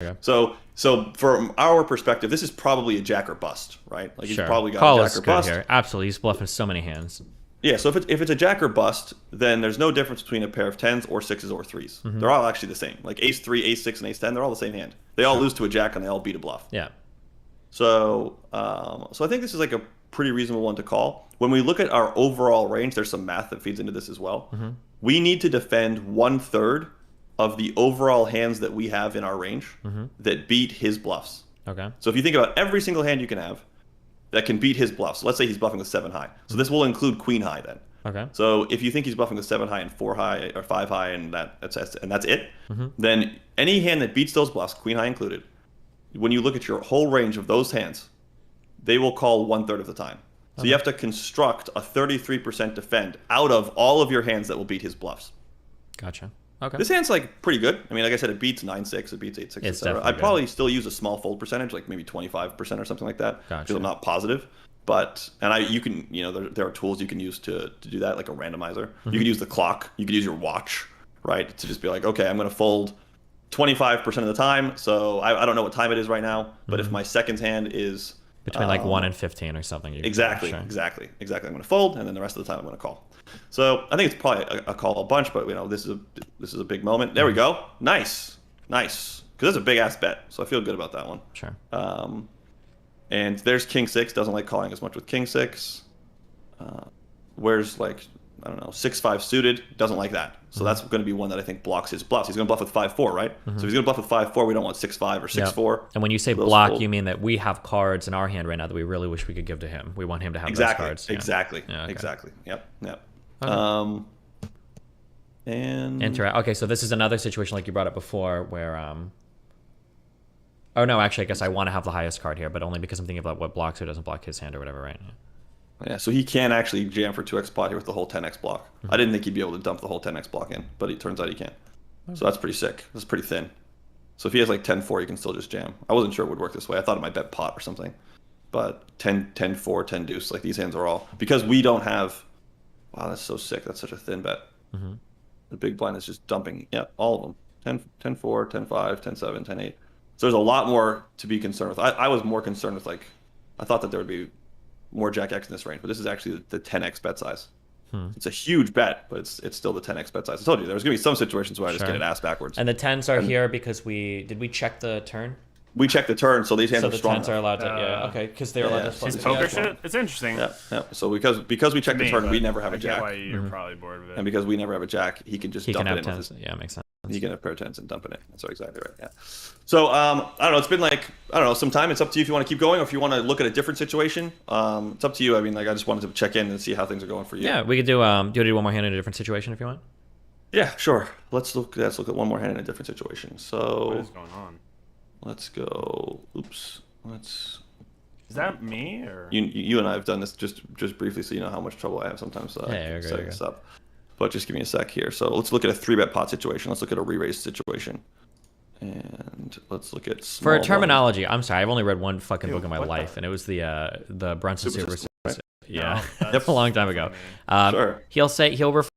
Okay. So from our perspective, this is probably a jack or bust, right? Like he's Sure. probably got Call a is jack or good bust. here. Absolutely. He's bluffing so many hands. Yeah, so if it's a jack or bust, then there's no difference between a pair of tens or sixes or threes. They're all actually the same. Like ace three, ace six, and ace ten, they're all the same hand. They all lose to a jack and they all beat a bluff. Yeah. So I think this is like a pretty reasonable one to call. When we look at our overall range, there's some math that feeds into this as well. We need to defend 1/3 of the overall hands that we have in our range that beat his bluffs. Okay. So if you think about every single hand you can have that can beat his bluffs, so let's say he's bluffing with 7 high. So this will include queen high then. Okay. So if you think he's bluffing with 7 high and 4 high or 5 high and that's it, then any hand that beats those bluffs, queen high included, when you look at your whole range of those hands, they will call 1/3 of the time. So you have to construct a 33% defend out of all of your hands that will beat his bluffs. Gotcha. Okay. This hand's like pretty good. I mean, like I said, it beats 9-6, it beats 8-6, It's etc. definitely I'd probably still use a small fold percentage, like maybe 25% or something like that, Gotcha. because I'm not positive. But you can there are tools you can use to do that, like a randomizer. You could use the clock, you could use your watch, right, to just be like, okay, I'm going to fold 25% of the time. So I don't know what time it is right now, but if my second hand is between like 1 and 15 or something. Exactly. I'm going to fold, and then the rest of the time I'm going to call. So I think it's probably a call a bunch, but this is a big moment. There we go. Nice, because that's a big ass bet. So I feel good about that one. Sure. And there's king six. Doesn't like calling as much with king six. Where's like I don't know 6-5 suited. Doesn't like that. So that's going to be one that I think blocks his bluffs. He's going to bluff with 5-4, right? So if he's going to bluff with 5-4, we don't want 6-5 or 6-4. And when you say block, you mean that we have cards in our hand right now that we really wish we could give to him. We want him to have those cards. Exactly. Yeah, okay. Exactly. Yep. Okay. And okay, so this is another situation like you brought up before where oh no, actually I guess I want to have the highest card here, but only because I'm thinking about what blocks or doesn't block his hand or whatever, right? Yeah, so he can actually jam for 2x pot here with the whole 10x block. I didn't think he'd be able to dump the whole 10x block in, but it turns out he can. So that's pretty sick. That's pretty thin. So if he has like 10-4, he can still just jam. I wasn't sure it would work this way. I thought it might bet pot or something. But 10-4, 10 deuce, like these hands are all because we don't have. Wow, that's so sick. That's such a thin bet. The big blind is just dumping. Yeah, all of them. 10-4, 10-5, 10-7, 10-8. So there's a lot more to be concerned with. I was more concerned with like, I thought that there would be more jack X in this range, but this is actually the 10x bet size. It's a huge bet, but it's still the 10x bet size. I told you there's gonna be some situations where I just get it ass backwards. And the 10s are here because did we check the turn? We checked the turn, so these hands are strong. So the 10s are allowed to, okay, because they're allowed to. His poker shit. It's interesting. Yeah. So because we checked the turn, we never have a jack. Why you're probably bored with it. And because we never have a jack, he can just dump it in. Tens. Yeah, makes sense. He can have pair of tens and dump it in. That's exactly right. Yeah. So I don't know. It's been like some time. It's up to you if you want to keep going or if you want to look at a different situation. It's up to you. I mean, like I just wanted to check in and see how things are going for you. Yeah, we could do. Do you want to do one more hand in a different situation if you want? Yeah, sure. Let's look at one more hand in a different situation. So what is going on? Let's go. Oops. Is that me or you and I have done this just briefly, so you know how much trouble I have sometimes setting this up. But just give me a sec here. So let's look at a 3-bet pot situation. Let's look at a re-raise situation. And let's look at for a terminology. I'm sorry, I've only read one fucking book in my life, and it was the Brunson Super System. Right? Yeah, a long time ago. Sure. He'll refer